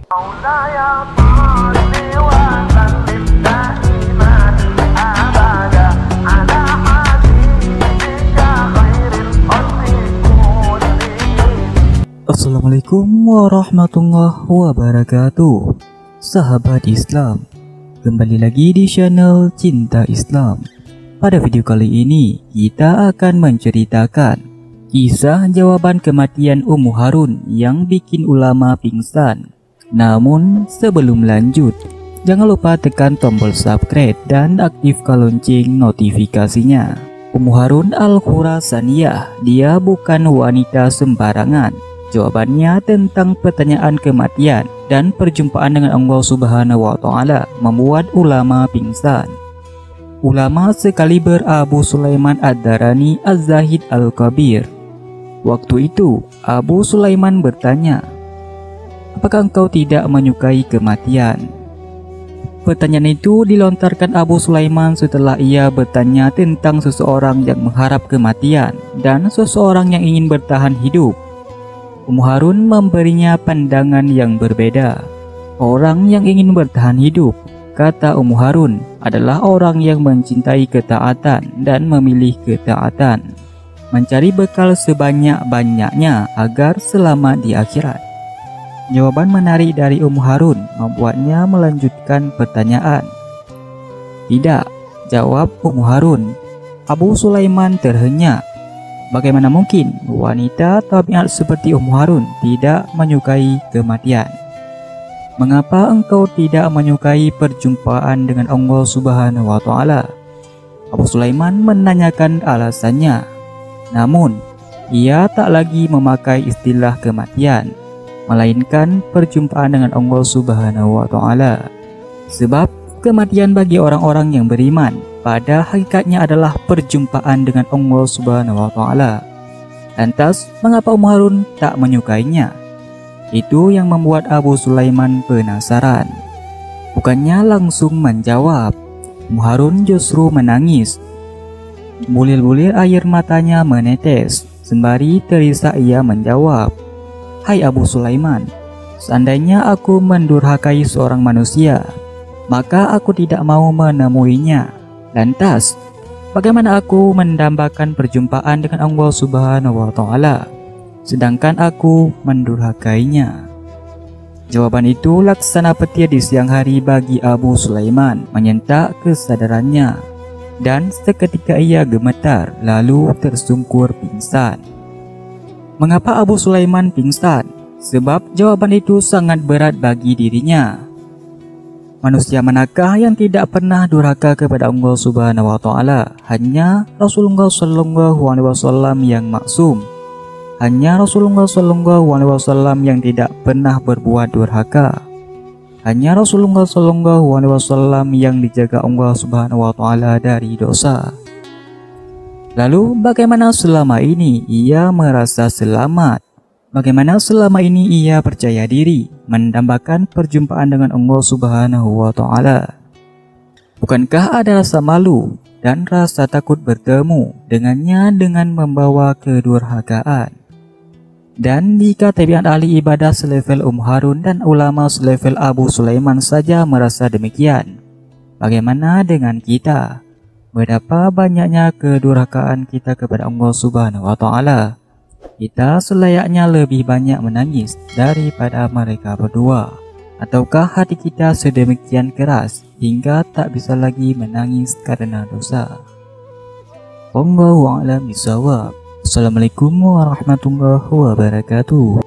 مولاي صل وسلم دائما أبدا على حبيبك خير الخلق كلهم. Assalamualaikum warahmatullahi wabarakatuh. Sahabat Islam, kembali lagi di channel Cinta Islam. Pada video kali ini kita akan menceritakan kisah jawaban kematian Ummu Harun yang bikin ulama pingsan. Namun sebelum lanjut, jangan lupa tekan tombol subscribe dan aktifkan lonceng notifikasinya. Ummu Harun Al-Khurasaniyah, dia bukan wanita sembarangan. Jawabannya tentang pertanyaan kematian dan perjumpaan dengan Allah Subhanahu wa Ta'ala membuat ulama pingsan. Ulama sekaliber Abu Sulaiman Ad-Darani Az-Zahid Al-Kabir. Waktu itu Abu Sulaiman bertanya, "Apakah engkau tidak menyukai kematian?" Pertanyaan itu dilontarkan Abu Sulaiman setelah ia bertanya tentang seseorang yang mengharap kematian dan seseorang yang ingin bertahan hidup. Ummu Harun memberinya pandangan yang berbeda. Orang yang ingin bertahan hidup, kata Ummu Harun, adalah orang yang mencintai ketaatan dan memilih ketaatan, mencari bekal sebanyak-banyaknya agar selamat di akhirat. Jawaban menarik dari Ummu Harun membuatnya melanjutkan pertanyaan. "Tidak," jawab Ummu Harun. Abu Sulaiman terhenyak. Bagaimana mungkin wanita tabiat seperti Ummu Harun tidak menyukai kematian? "Mengapa engkau tidak menyukai perjumpaan dengan Allah Subhanahu wa Ta'ala?" Abu Sulaiman menanyakan alasannya. Namun, ia tak lagi memakai istilah kematian, melainkan perjumpaan dengan Allah Subhanahu wa Ta'ala. Sebab kematian bagi orang-orang yang beriman pada hakikatnya adalah perjumpaan dengan Allah Subhanahu wa Ta'ala. Lantas, mengapa Ummu Harun tak menyukainya? Itu yang membuat Abu Sulaiman penasaran. Bukannya langsung menjawab, Ummu Harun justru menangis. Bulir-bulir air matanya menetes. Sembari terisak ia menjawab, "Hai Abu Sulaiman, seandainya aku mendurhakai seorang manusia, maka aku tidak mau menemuinya. Lantas, bagaimana aku mendambakan perjumpaan dengan Allah Subhanahu wa Ta'ala, sedangkan aku mendurhakainya?" Jawaban itu laksana petir di siang hari bagi Abu Sulaiman, menyentak kesadarannya, dan seketika ia gemetar lalu tersungkur pingsan. Mengapa Abu Sulaiman pingsan? Sebab jawaban itu sangat berat bagi dirinya. Manusia manakah yang tidak pernah durhaka kepada Allah Subhanahu wa Ta'ala? Hanya Rasulullah Shallallahu Alaihi Wasallam yang maksum. Hanya Rasulullah Shallallahu Alaihi Wasallam yang tidak pernah berbuat durhaka. Hanya Rasulullah Shallallahu Alaihi Wasallam yang dijaga Allah Subhanahu wa Ta'ala dari dosa. Lalu bagaimana selama ini ia merasa selamat? Bagaimana selama ini ia percaya diri mendambakan perjumpaan dengan Allah Subhanahu wa Ta'ala? Bukankah ada rasa malu dan rasa takut bertemu dengannya dengan membawa kedurhakaan? Dan jika tabiat ahli ibadah selevel Ummu Harun dan ulama selevel Abu Sulaiman saja merasa demikian, bagaimana dengan kita? Betapa banyaknya kedurhakaan kita kepada Allah Subhanahu wa Ta'ala. Kita selayaknya lebih banyak menangis daripada mereka berdua. Ataukah hati kita sedemikian keras hingga tak bisa lagi menangis karena dosa? Wallahu a'lam bishawab. Assalamualaikum warahmatullahi wabarakatuh.